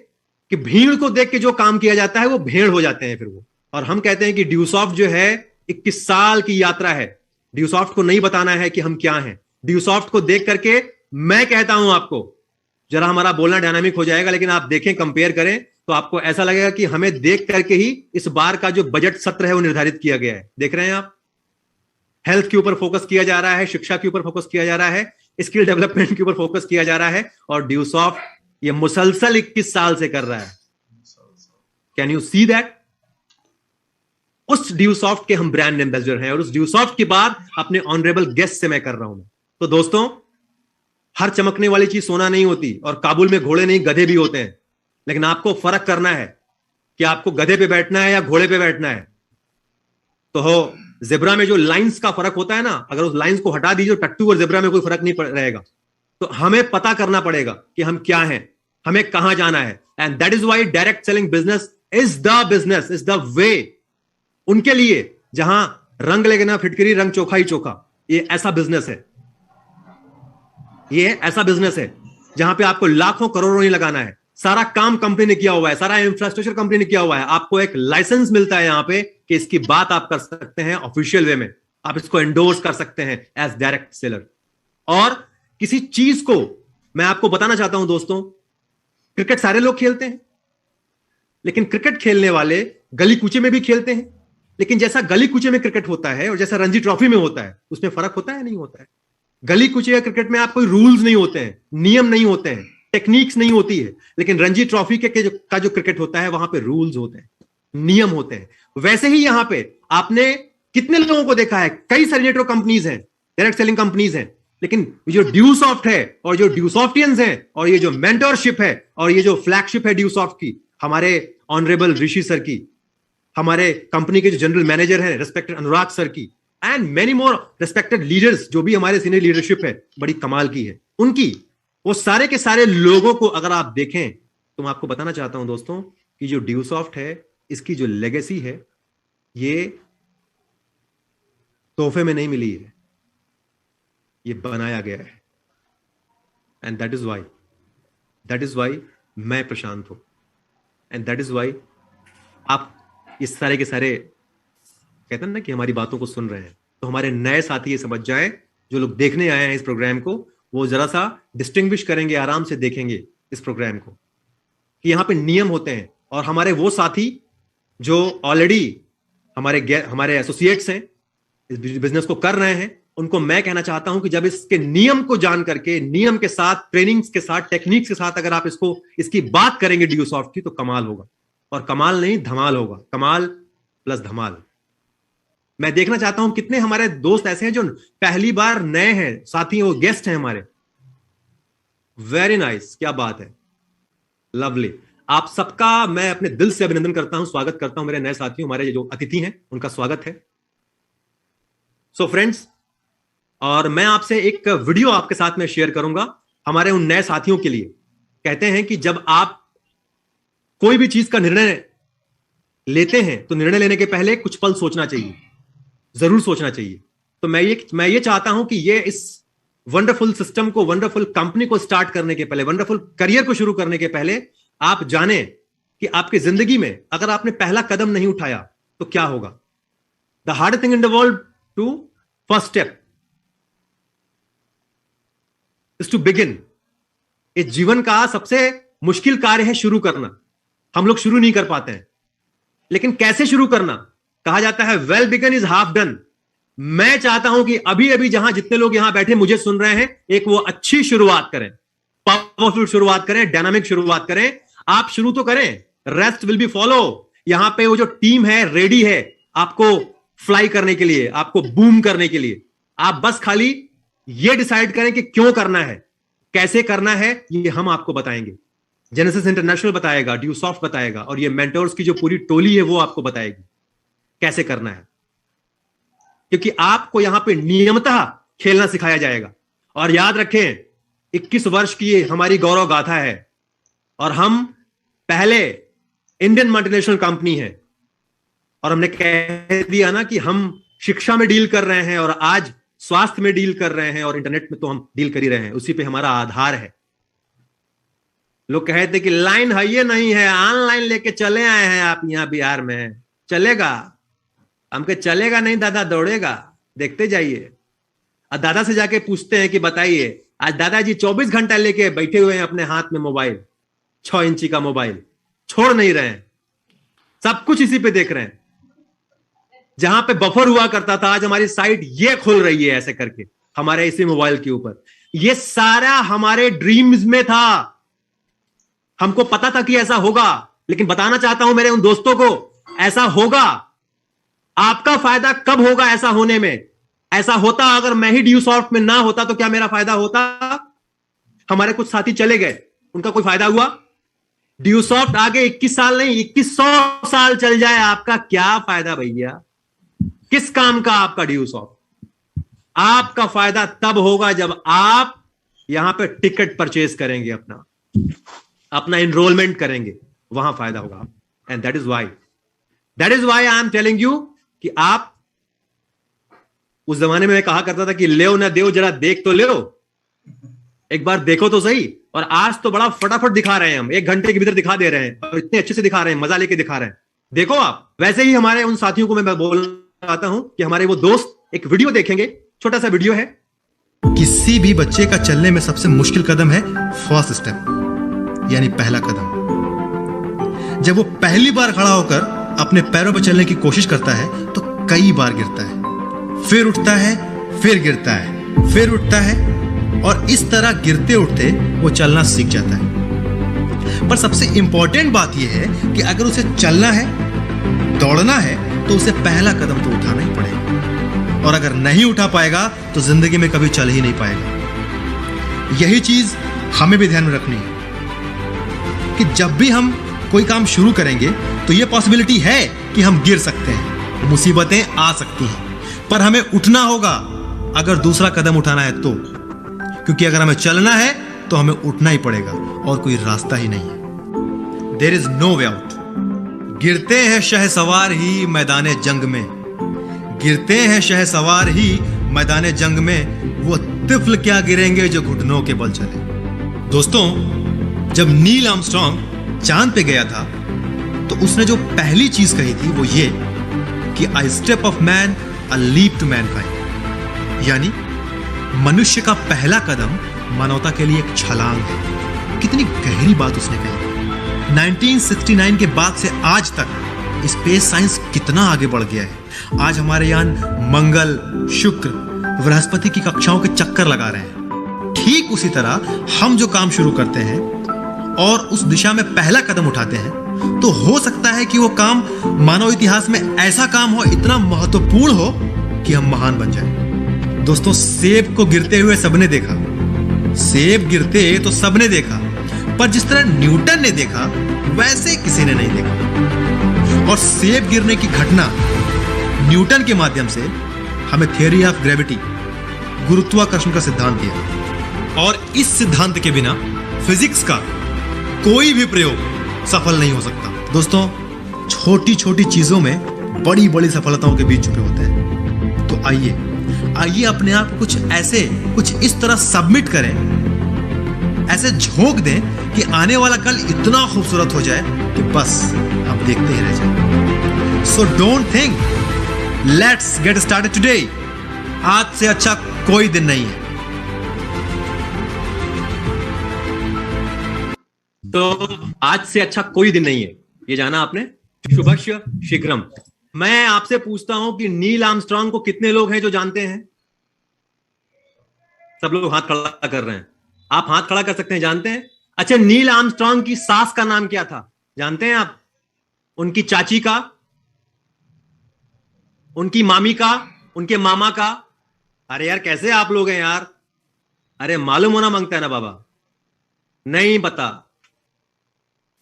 कि भीड़ को देख के जो काम किया जाता है वो भेड़ हो जाते हैं फिर वो। और हम कहते हैं कि ड्यूसॉफ्ट जो है 21 साल की यात्रा है। ड्यूसॉफ्ट को नहीं बताना है कि हम क्या हैं। ड्यूसॉफ्ट को देख करके मैं कहता हूं आपको, जरा हमारा बोलना डायनामिक हो जाएगा, लेकिन आप देखें, कंपेयर करें, तो आपको ऐसा लगेगा कि हमें देख करके ही इस बार का जो बजट सत्र है वो निर्धारित किया गया है। देख रहे हैं आप, हेल्थ के ऊपर फोकस किया जा रहा है, शिक्षा के ऊपर फोकस किया जा रहा है, स्किल डेवलपमेंट के ऊपर फोकस किया जा रहा है, और ड्यूसॉफ्ट ये मुसलसल 21 साल से कर रहा है। Can you see that? उस ड्यूसॉफ्ट के हम ब्रांड एम्बेसडर हैं, और उस ड्यूसॉफ्ट की बात अपने ऑनरेबल गेस्ट से मैं कर रहा हूं। तो दोस्तों, हर चमकने वाली चीज सोना नहीं होती, और काबुल में घोड़े नहीं गधे भी होते हैं। लेकिन आपको फर्क करना है कि आपको गधे पे बैठना है या घोड़े पे बैठना है। तो हो जेब्रा में जो लाइंस का फर्क होता है ना, अगर उस लाइंस को हटा दीजिए, टट्टू और जेब्रा में कोई फर्क नहीं रहेगा। तो हमें पता करना पड़ेगा कि हम क्या हैं, हमें कहां जाना है। And that is why direct selling business is the way उनके लिए, जहां रंग लेना फिटकरी, रंग चोखा ही चोखा। ये ऐसा बिजनेस है, ये ऐसा बिजनेस है जहां पे आपको लाखों करोड़ों नहीं लगाना है। सारा काम कंपनी ने किया हुआ है, सारा इंफ्रास्ट्रक्चर कंपनी ने किया हुआ है। आपको एक लाइसेंस मिलता है यहां पे कि इसकी बात आप कर सकते हैं ऑफिशियल वे में, आप इसको एंडोर्स कर सकते हैं एज डायरेक्ट सेलर। और किसी चीज को मैं आपको बताना चाहता हूं दोस्तों, क्रिकेट सारे लोग खेलते हैं, लेकिन क्रिकेट खेलने वाले गली कूचे में भी खेलते हैं। लेकिन जैसा गली कूचे में क्रिकेट होता है और जैसा रणजी ट्रॉफी में होता है, उसमें फर्क होता है नहीं होता है। गली कूचे या क्रिकेट में आप कोई रूल्स नहीं होते हैं, नियम नहीं होते हैं, टेक्निक्स नहीं होती है। लेकिन रणजी ट्रॉफी का जो क्रिकेट होता है, वहां पे रूल्स होते हैं, नियम होते हैं। वैसे ही यहां पे आपने कितने लोगों को देखा है, कई सारी नेटवर्क कंपनीज हैं, डायरेक्ट सेलिंग कंपनीज हैं, लेकिन जो ड्यूसॉफ्ट है और जो ड्यूसॉफ्टियंस हैं और ये जो मेंटरशिप है और ये जो फ्लैगशिप है ड्यूसॉफ्ट की, हमारे ऑनरेबल ऋषि सर की, हमारे कंपनी के जो जनरल मैनेजर हैं रिस्पेक्टेड अनुराग सर की, and many more respected leaders, जो भी हमारे सीनियर लीडरशिप है बड़ी कमाल की है उनकी, वो सारे के सारे लोगों को अगर आप देखें, तो मैं आपको बताना चाहता हूं दोस्तों कि जो ड्यूसॉफ्ट है, इसकी जो लेगेसी है, ये तोहफे में नहीं मिली है, ये बनाया गया है। एंड दैट इज वाई मैं प्रशांत हूं, एंड दैट इज वाई आप इस सारे के सारे कहते हैं ना कि हमारी बातों को सुन रहे हैं। तो हमारे नए साथी ये समझ जाएं, जो लोग देखने आए हैं इस प्रोग्राम को, वो जरा सा डिस्टिंग्विश करेंगे, आराम से देखेंगे इस प्रोग्राम को, कि यहां पे नियम होते हैं। और हमारे वो साथी जो ऑलरेडी हमारे एसोसिएट्स हैं, इस बिजनेस को कर रहे हैं, उनको मैं कहना चाहता हूं कि जब इसके नियम को जान करके, नियम के साथ, ट्रेनिंग्स के साथ, टेक्निक्स के साथ अगर आप इसकी बात करेंगे ड्यूसॉफ्ट की, तो कमाल होगा। और कमाल नहीं, धमाल होगा। कमाल प्लस धमाल। मैं देखना चाहता हूं कितने हमारे दोस्त ऐसे हैं जो पहली बार नए हैं, साथी वो गेस्ट हैं हमारे। वेरी नाइस, क्या बात है, लवली। आप सबका मैं अपने दिल से अभिनंदन करता हूं, स्वागत करता हूं मेरे नए साथियों, हमारे जो अतिथि हैं उनका स्वागत है। सो फ्रेंड्स, और मैं आपसे एक वीडियो आपके साथ में शेयर करूंगा हमारे उन नए साथियों के लिए। कहते हैं कि जब आप कोई भी चीज का निर्णय लेते हैं तो निर्णय लेने के पहले कुछ पल सोचना चाहिए, जरूर सोचना चाहिए। तो मैं ये चाहता हूं कि ये इस वंडरफुल सिस्टम को, वंडरफुल कंपनी को स्टार्ट करने के पहले, वंडरफुल करियर को शुरू करने के पहले आप जाने कि आपकी जिंदगी में अगर आपने पहला कदम नहीं उठाया तो क्या होगा। The hard thing in the world to first step is to begin. इस जीवन का सबसे मुश्किल कार्य है शुरू करना। हम लोग शुरू नहीं कर पाते हैं, लेकिन कैसे शुरू करना। कहा जाता है well begun is half done. मैं चाहता हूं कि अभी अभी जहां जितने लोग यहां बैठे मुझे सुन रहे हैं, एक वो अच्छी शुरुआत करें, पावरफुल शुरुआत करें, डायनामिक शुरुआत करें। आप शुरू तो करें, रेस्ट विल बी फॉलो। यहां पे वो जो टीम है रेडी है आपको फ्लाई करने के लिए, आपको बूम करने के लिए। आप बस खाली ये डिसाइड करें कि क्यों करना है, कैसे करना है, ये हम आपको बताएंगे। जेनेसिस इंटरनेशनल बताएगा, ड्यूसॉफ्ट बताएगा, और ये मेंटोर्स की जो पूरी टोली है वो आपको बताएगी कैसे करना है। क्योंकि आपको यहां पे नियमतः खेलना सिखाया जाएगा। और याद रखें, 21 वर्ष की हमारी गौरव गाथा है और हम पहले इंडियन मल्टीनेशनल कंपनी है। और हमने कह दिया ना कि हम शिक्षा में डील कर रहे हैं और आज स्वास्थ्य में डील कर रहे हैं और इंटरनेट में तो हम डील कर ही रहे हैं, उसी पे हमारा आधार है। लोग कहते कि लाइन है ये नहीं है, ऑनलाइन लेके चले आए हैं आप यहां बिहार में, चलेगा? हमके चलेगा नहीं दादा, दौड़ेगा, देखते जाइए। और दादा से जाके पूछते हैं कि बताइए, आज दादाजी 24 घंटा लेके बैठे हुए हैं अपने हाथ में मोबाइल, 6 इंची का मोबाइल, छोड़ नहीं रहे हैं, सब कुछ इसी पे देख रहे हैं। जहां पे बफर हुआ करता था, आज हमारी साइट ये खुल रही है ऐसे करके हमारे इसी मोबाइल के ऊपर। ये सारा हमारे ड्रीम्स में था, हमको पता था कि ऐसा होगा। लेकिन बताना चाहता हूं मेरे उन दोस्तों को, ऐसा होगा। आपका फायदा कब होगा ऐसा होने में? ऐसा होता अगर मैं ही ड्यूसॉफ्ट में ना होता तो क्या मेरा फायदा होता? हमारे कुछ साथी चले गए, उनका कोई फायदा हुआ? ड्यूसॉफ्ट आगे 21 साल नहीं 2100 साल चल जाए, आपका क्या फायदा भैया? किस काम का आपका ड्यूसॉफ्ट? आपका फायदा तब होगा जब आप यहां पे टिकट परचेज करेंगे, अपना एनरोलमेंट करेंगे, वहां फायदा होगा। And that is why I am telling you कि आप, उस जमाने में मैं कहा करता था कि ले ना देव, जरा देख तो ले, एक बार देखो तो सही। और आज तो बड़ा फटाफट दिखा रहे हैं, हम 1 घंटे के भीतर दिखा दे रहे हैं और इतने अच्छे से दिखा रहे हैं, मजा लेके दिखा रहे हैं। देखो आप। वैसे ही हमारे उन साथियों को मैं बोलना चाहता हूं कि हमारे वो दोस्त एक वीडियो देखेंगे, छोटा सा वीडियो है। किसी भी बच्चे का चलने में सबसे मुश्किल कदम है फर्स्ट स्टेप, यानी पहला कदम। जब वो पहली बार खड़ा होकर अपने पैरों पर चलने की कोशिश करता है तो कई बार गिरता है, फिर उठता है, फिर गिरता है, फिर उठता है, और इस तरह गिरते उठते वो चलना सीख जाता है। पर सबसे इंपॉर्टेंट बात यह है कि अगर उसे चलना है, दौड़ना है, तो उसे पहला कदम तो उठाना ही पड़ेगा। और अगर नहीं उठा पाएगा तो जिंदगी में कभी चल ही नहीं पाएगा। यही चीज हमें भी ध्यान में रखनी है कि जब भी हम कोई काम शुरू करेंगे तो यह पॉसिबिलिटी है कि हम गिर सकते हैं, मुसीबतें आ सकती हैं, पर हमें उठना होगा अगर दूसरा कदम उठाना है तो। क्योंकि अगर हमें चलना है तो हमें उठना ही पड़ेगा और कोई रास्ता ही नहीं है। There is no way out. गिरते हैं शहसवार ही मैदाने जंग में, गिरते हैं शहसवार ही मैदाने जंग में, वो तिफल क्या गिरेंगे जो घुटनों के बल चले। दोस्तों, जब नील आर्मस्ट्रॉन्ग चांद पे गया था तो उसने जो पहली चीज कही थी वो ये कि I step of man a leap to mankind, यानी मनुष्य का पहला कदम मानवता के लिए एक छलांग है। कितनी गहरी बात उसने कही। 1969 के बाद से आज तक स्पेस साइंस कितना आगे बढ़ गया है। आज हमारे यान मंगल, शुक्र, बृहस्पति की कक्षाओं के चक्कर लगा रहे हैं। ठीक उसी तरह हम जो काम शुरू करते हैं और उस दिशा में पहला कदम उठाते हैं तो हो सकता है कि वो काम मानव इतिहास में ऐसा काम हो, इतना महत्वपूर्ण हो कि हम महान बन जाए। दोस्तों, सेब को गिरते हुए सबने देखा, सेब गिरते तो सबने देखा, पर जिस तरह न्यूटन ने देखा वैसे किसी ने नहीं देखा। और सेब गिरने की घटना न्यूटन के माध्यम से हमें थियरी ऑफ ग्रेविटी, गुरुत्वाकर्षण का सिद्धांत दिया। और इस सिद्धांत के बिना फिजिक्स का कोई भी प्रयोग सफल नहीं हो सकता। दोस्तों, छोटी छोटी चीजों में बड़ी बड़ी सफलताओं के बीच छुपे होते हैं। तो आइए अपने आप को कुछ इस तरह सबमिट करें, ऐसे झोंक दें कि आने वाला कल इतना खूबसूरत हो जाए कि बस हम देखते ही रह जाएं। So don't think, let's get started today. आज से अच्छा कोई दिन नहीं है। तो आज से अच्छा कोई दिन नहीं है, ये जाना आपने। शुभस्य शीघ्रम। मैं आपसे पूछता हूं कि नील आर्मस्ट्रांग को कितने लोग हैं जो जानते हैं? सब लोग हाथ खड़ा कर रहे हैं। आप हाथ खड़ा कर सकते हैं, जानते हैं? अच्छा, नील आर्मस्ट्रांग की सास का नाम क्या था, जानते हैं आप? उनकी चाची का, उनकी मामी का, उनके मामा का? अरे यार, कैसे आप लोग हैं यार? अरे मालूम होना मांगता है ना बाबा। नहीं पता?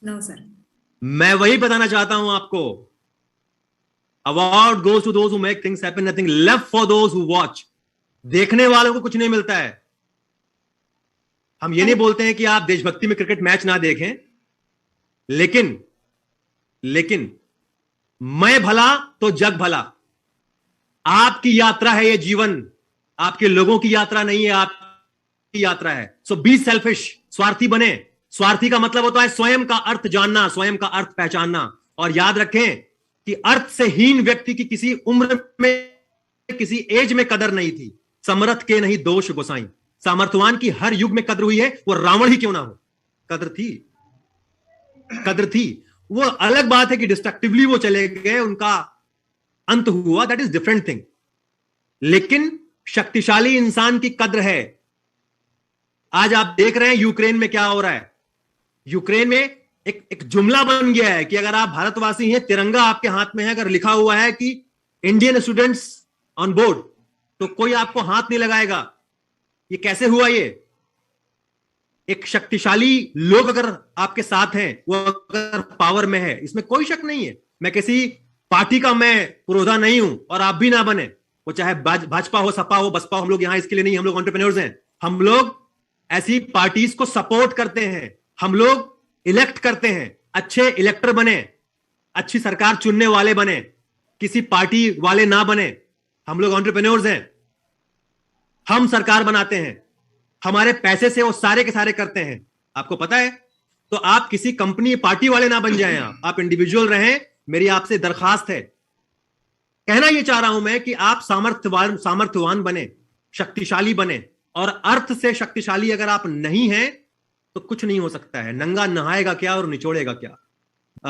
No sir. मैं वही बताना चाहता हूं आपको। Award goes to those who make things happen, nothing left for those who watch. देखने वालों को कुछ नहीं मिलता है। हम ये नहीं बोलते हैं कि आप देशभक्ति में क्रिकेट मैच ना देखें, लेकिन मैं भला तो जग भला। आपकी यात्रा है ये जीवन, आपके लोगों की यात्रा नहीं है, आपकी यात्रा है। सो बी सेल्फिश, स्वार्थी बने। स्वार्थी का मतलब होता है स्वयं का अर्थ जानना, स्वयं का अर्थ पहचानना। और याद रखें कि अर्थ से हीन व्यक्ति की किसी उम्र में, किसी एज में कदर नहीं थी। समर्थ के नहीं दोष गोसाई। सामर्थ्यवान की हर युग में कद्र हुई है, वो रावण ही क्यों ना हो। कद्र थी। वो अलग बात है कि डिस्ट्रक्टिवली वो चले गए, उनका अंत हुआ, दैट इज डिफरेंट थिंग। लेकिन शक्तिशाली इंसान की कद्र है। आज आप देख रहे हैं यूक्रेन में क्या हो रहा है। यूक्रेन में एक जुमला बन गया है कि अगर आप भारतवासी हैं, तिरंगा आपके हाथ में है, अगर लिखा हुआ है कि इंडियन स्टूडेंट्स ऑन बोर्ड, तो कोई आपको हाथ नहीं लगाएगा। ये कैसे हुआ? ये एक शक्तिशाली लोग अगर आपके साथ हैं, वो अगर पावर में है, इसमें कोई शक नहीं है। मैं किसी पार्टी का मैं पुरोधा नहीं हूं, और आप भी ना बने। वो चाहे भाजपा हो, सपा हो, बसपा हो, हम लोग यहां इसके लिए नहीं, हम लोग एंटरप्रेन्योर्स हैं। हम लोग ऐसी पार्टीज को सपोर्ट करते हैं, हम लोग इलेक्ट करते हैं। अच्छे इलेक्टर बने, अच्छी सरकार चुनने वाले बने, किसी पार्टी वाले ना बने। हम लोग एंटरप्रेन्योर्स हैं, हम सरकार बनाते हैं, हमारे पैसे से वो सारे के सारे करते हैं। आपको पता है? तो आप किसी कंपनी पार्टी वाले ना बन जाएं, आप इंडिविजुअल रहें। मेरी आपसे दरखास्त है। कहना यह चाह रहा हूं मैं कि आप सामर्थ्यवान बने, शक्तिशाली बने। और अर्थ से शक्तिशाली अगर आप नहीं हैं तो कुछ नहीं हो सकता है। नंगा नहाएगा क्या और निचोड़ेगा क्या?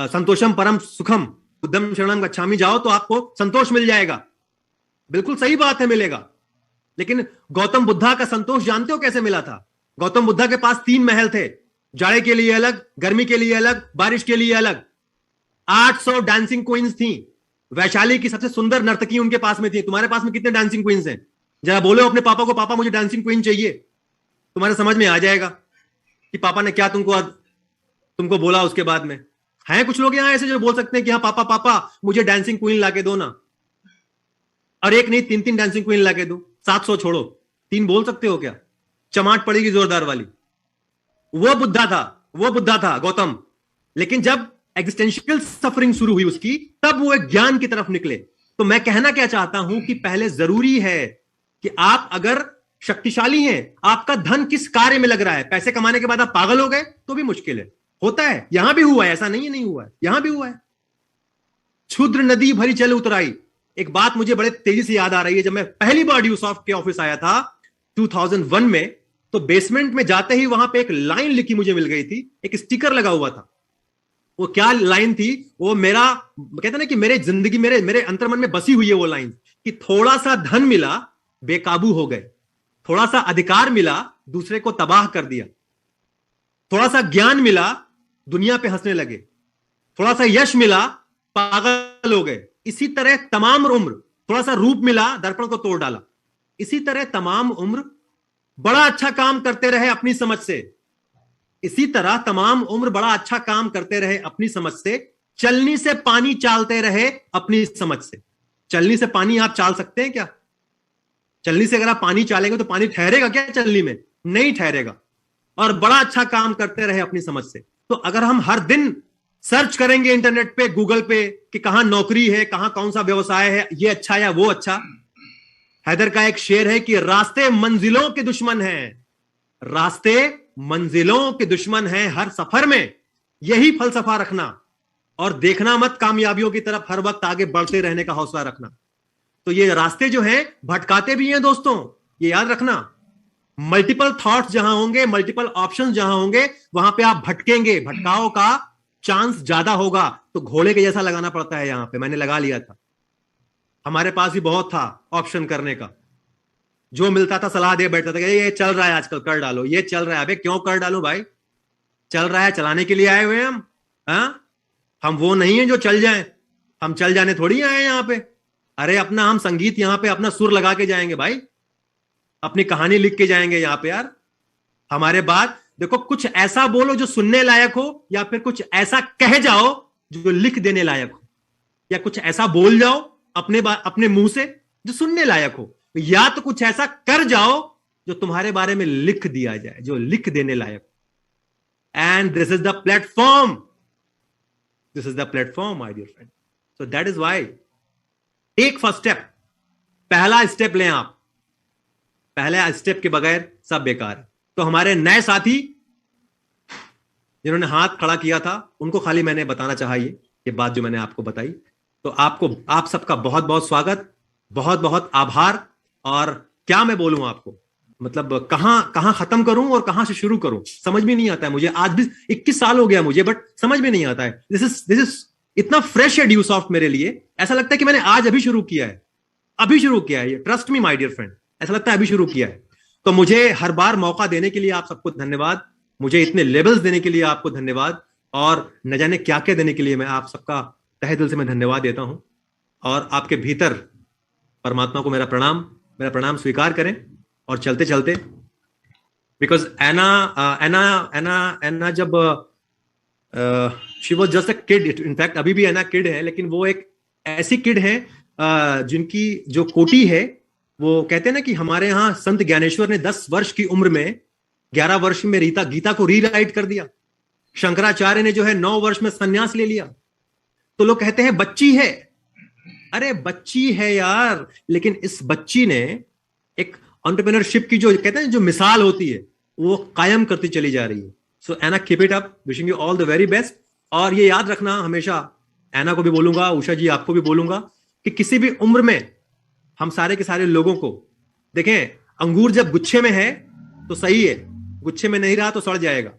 संतोषम परम सुखम बुद्धम शरणम गच्छामि जाओ तो आपको संतोष मिल जाएगा। बिल्कुल सही बात है, मिलेगा। लेकिन गौतम बुद्धा का संतोष जानते हो कैसे मिला था? गौतम बुद्धा के पास 3 महल थे, जाड़े के लिए अलग, गर्मी के लिए अलग, बारिश के लिए अलग। 800 डांसिंग क्वींस थी। वैशाली की सबसे सुंदर नर्तकी उनके पास में थी। तुम्हारे पास में कितने डांसिंग क्वींस हैं? जरा बोलो अपने पापा को, पापा मुझे डांसिंग क्वीन चाहिए। तुम्हारे समझ में आ जाएगा कि पापा ने क्या तुमको बोला उसके बाद में। हैं कुछ लोग यहां ऐसे जो बोल सकते हैं कि हाँ पापा मुझे डांसिंग क्वीन लाके दो ना। और एक नहीं, 3 डांसिंग क्वीन लाके दो। 700 छोड़ो, 3 बोल सकते हो क्या? चमाट पड़ेगी जोरदार वाली। वो बुद्धा था गौतम। लेकिन जब एग्जिस्टेंशियल सफरिंग शुरू हुई उसकी, तब वो एक ज्ञान की तरफ निकले। तो मैं कहना क्या चाहता हूं कि पहले जरूरी है कि आप अगर शक्तिशाली हैं, आपका धन किस कार्य में लग रहा है। पैसे कमाने के बाद आप पागल हो गए तो भी मुश्किल है। होता है, यहां भी हुआ है, ऐसा नहीं है नहीं हुआ है, यहां भी हुआ है। क्षुद्र नदी भरी चल उतराई। एक बात मुझे बड़े तेजी से याद आ रही है। जब मैं पहली बार ड्यूसॉफ्ट के ऑफिस आया था 2001 में, तो बेसमेंट में जाते ही वहां पे एक लाइन लिखी मुझे मिल गई थी, एक स्टिकर लगा हुआ था। वो क्या लाइन थी? वो मेरा कहते ना कि मेरे जिंदगी, मेरे अंतर्मन में बसी हुई है वो लाइन कि थोड़ा सा धन मिला बेकाबू हो गए, थोड़ा सा अधिकार मिला दूसरे को तबाह कर दिया, थोड़ा सा ज्ञान मिला दुनिया पे हंसने लगे। थोड़ा सा यश मिला, पागल हो गए। इसी तरह तमाम उम्र, थोड़ा सा रूप मिला, दर्पण को तोड़ डाला। इसी तरह तमाम उम्र बड़ा अच्छा काम करते रहे अपनी समझ से। इसी तरह तमाम उम्र बड़ा अच्छा काम करते रहे अपनी समझ से। चलनी से पानी चालते रहे अपनी समझ से। चलनी से पानी आप चाल सकते हैं क्या? चलनी से अगर आप पानी चालेंगे तो पानी ठहरेगा क्या चलनी में? नहीं ठहरेगा। और बड़ा अच्छा काम करते रहे अपनी समझ से। तो अगर हम हर दिन सर्च करेंगे इंटरनेट पे, गूगल पे, कि कहां नौकरी है, कहां कौन सा व्यवसाय है, ये अच्छा या वो अच्छा। हैदर का एक शेर है कि रास्ते मंजिलों के दुश्मन हैं, रास्ते मंजिलों के दुश्मन हैं, हर सफर में यही फलसफा रखना और देखना मत कामयाबियों की तरफ, हर वक्त आगे बढ़ते रहने का हौसला रखना। तो ये रास्ते जो हैं भटकाते भी हैं दोस्तों, ये याद रखना। मल्टीपल थॉट्स जहां होंगे, मल्टीपल ऑप्शंस जहां होंगे, वहां पे आप भटकेंगे, भटकाव का चांस ज्यादा होगा। तो घोड़े के जैसा लगाना पड़ता है। यहां पे मैंने लगा लिया था, हमारे पास भी बहुत था ऑप्शन करने का। जो मिलता था सलाह दे बैठता था कि ये चल रहा है आजकल, कर डालो, ये चल रहा है। अबे क्यों कर डालो भाई? चल रहा है, चलाने के लिए आए हुए हैं हम। हम वो नहीं है जो चल जाएं, हम चल जाने थोड़ी आए हैं यहां पे। अरे अपना हम संगीत यहां पे अपना सुर लगा के जाएंगे भाई, अपनी कहानी लिख के जाएंगे यहां पे यार। हमारे बाद देखो, कुछ ऐसा बोलो जो सुनने लायक हो, या फिर कुछ ऐसा कह जाओ जो लिख देने लायक हो, या कुछ ऐसा बोल जाओ अपने मुंह से जो सुनने लायक हो, या तो कुछ ऐसा कर जाओ जो तुम्हारे बारे में लिख दिया जाए, जो लिख देने लायक। And this is the platform, this is the platform my dear friend. So that is why take first step. पहला स्टेप लें आप, पहले स्टेप के बगैर सब बेकार है। तो हमारे नए साथी जिन्होंने हाथ खड़ा किया था, उनको खाली मैंने बताना चाहा ये बात जो मैंने आपको बताई। तो आप सबका बहुत बहुत स्वागत, बहुत बहुत आभार। और क्या मैं बोलूं आपको, मतलब कहां खत्म करूं और कहां से शुरू करूं, समझ में नहीं आता है मुझे। आज भी 21 साल हो गया मुझे, बट समझ में नहीं आता है। दिस इज इतना फ्रेश है ड्यूसॉफ्ट मेरे लिए। ऐसा लगता है कि मैंने आज अभी शुरू किया है, अभी शुरू किया है। Trust me my dear friend, ऐसा लगता है अभी शुरू किया है। तो मुझे हर बार मौका देने के लिए आप सबको धन्यवाद, मुझे इतने लेवल्स देने के लिए आपको धन्यवाद, और न जाने क्या क्या देने के लिए मैं आप सबका तहे दिल से मैं धन्यवाद देता हूं। और आपके भीतर परमात्मा को मेरा प्रणाम स्वीकार करें। और चलते चलते, बिकॉज एना जब she was just a kid, in fact अभी भी एना किड है, लेकिन वो एक ऐसी किड है जिनकी जो कोटि है, वो कहते हैं ना कि हमारे यहां संत ज्ञानेश्वर ने 10 वर्ष की उम्र में 11 वर्ष में गीता को रीराइट कर दिया। शंकराचार्य ने जो है 9 वर्ष में संन्यास ले लिया। तो लोग कहते हैं बच्ची है। अरे बच्ची है यार, लेकिन इस बच्ची ने एक एंटरप्रेन्योरशिप की जो कहते हैं जो मिसाल होती है, वो कायम करती चली जा रही है। So Anna, keep it up, wishing you all the very best. और ये याद रखना हमेशा, एना को भी बोलूंगा, उषा जी आपको भी बोलूंगा, कि किसी भी उम्र में हम सारे के सारे लोगों को देखें, अंगूर जब गुच्छे में है तो सही है, गुच्छे में नहीं रहा तो सड़ जाएगा।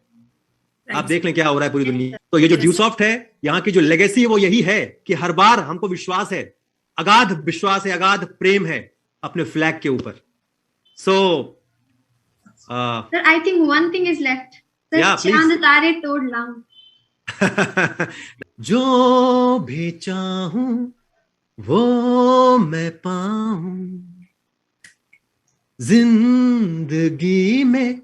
आप देख लें क्या हो रहा है पूरी दुनिया। तो ये जो ड्यूसॉफ्ट है, यहाँ की जो लेगेसी है वो यही है कि हर बार हमको विश्वास है, अगाध विश्वास है, अगाध प्रेम है अपने फ्लैग के ऊपर। सो Sir, I think one thing is left. Sir, Yeah, please. चांद तारे तोड़ लाऊं। जो भी चाहूं वो मैं पाऊं, जिंदगी में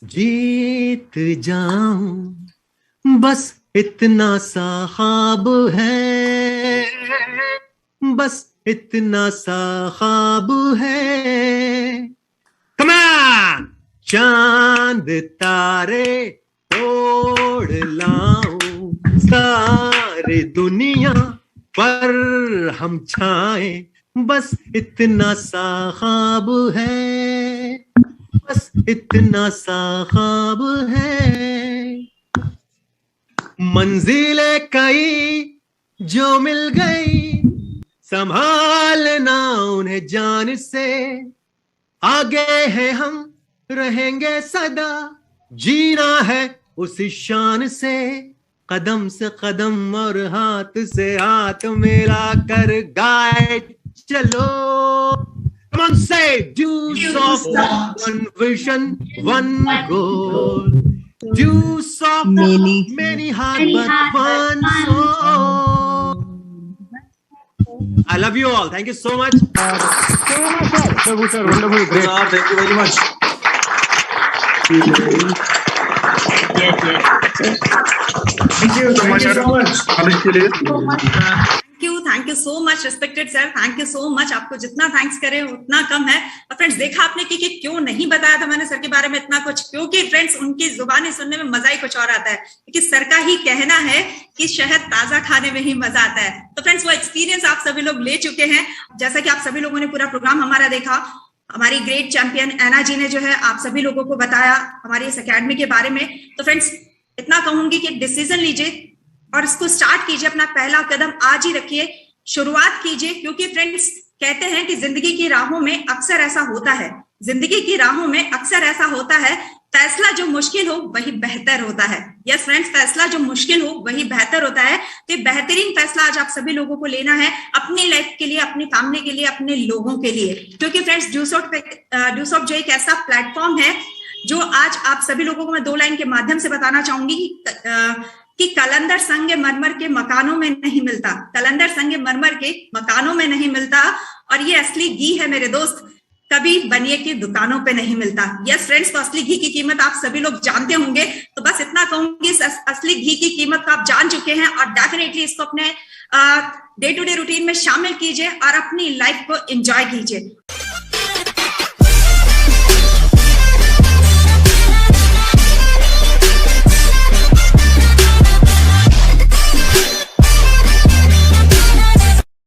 जीत जाऊं, बस इतना सा ख्वाब है, बस इतना सा ख्वाब है। Come on! चांद तारे तोड़ लाऊं, सारी दुनिया पर हम छाएं, बस इतना सा ख्वाब है, बस इतना सा ख्वाब है। मंजिलें कई जो मिल गई, संभालना उन्हें जान से, आगे है हम रहेंगे सदा, जीना है उसी शान से, कदम से कदम और हाथ से हाथ मिला कर गाए चलो। Come on, say, Deuce of one vision, one goal, Two soft, many hard, but one soul. I love you all. Thank you so much. Wonderful, sir. Wonderful. Great. Thank you very much. Thank you so much. Thank you so much respected sir, thank you so much. आपको जितना thanks करें उतना कम है। और friends देखा आपने कि क्यों नहीं बताया था मैंने सर के बारे में इतना कुछ, क्योंकि फ्रेंड्स उनकी जुबानी सुनने में मजा ही कुछ और आता है, क्योंकि सर का ही कहना है कि शहद ताजा खाने में ही मजा आता है। तो फ्रेंड्स वो एक्सपीरियंस आप सभी लोग ले चुके हैं। जैसा कि आप सभी लोगों ने पूरा प्रोग्राम हमारा देखा, हमारी ग्रेट चैंपियन ऐना जी ने जो है आप सभी लोगों को बताया हमारी इस अकेडमी के बारे में। तो फ्रेंड्स इतना कहूंगी कि डिसीजन लीजिए और इसको स्टार्ट कीजिए, अपना पहला कदम आज ही रखिए, शुरुआत कीजिए। क्योंकि फ्रेंड्स कहते हैं कि जिंदगी की राहों में अक्सर ऐसा होता है, जिंदगी की राहों में अक्सर ऐसा होता है, फैसला जो मुश्किल हो वही बेहतर होता है। यस फ्रेंड्स, फैसला जो मुश्किल हो वही बेहतर होता है। तो ये बेहतरीन फैसला आज आप सभी लोगों को लेना है अपनी लाइफ के लिए, अपनी फैमिली के लिए, अपने लोगों के लिए। क्योंकि फ्रेंड्स ड्यूसॉफ्ट जो एक ऐसा प्लेटफॉर्म है जो आज आप सभी लोगों को मैं 2 लाइन के माध्यम से बताना चाहूंगी कि कलंदर संगमरमर के मकानों में नहीं मिलता, कलंदर संगमरमर के मकानों में नहीं मिलता, और ये असली घी है मेरे दोस्त, कभी बनिए की दुकानों पे नहीं मिलता। यस फ्रेंड्स, तो असली घी की कीमत आप सभी लोग जानते होंगे। तो बस इतना कहूंगी, असली घी की कीमत को आप जान चुके हैं और डेफिनेटली इसको अपने डे टू डे रूटीन में शामिल कीजिए और अपनी लाइफ को एंजॉय कीजिए।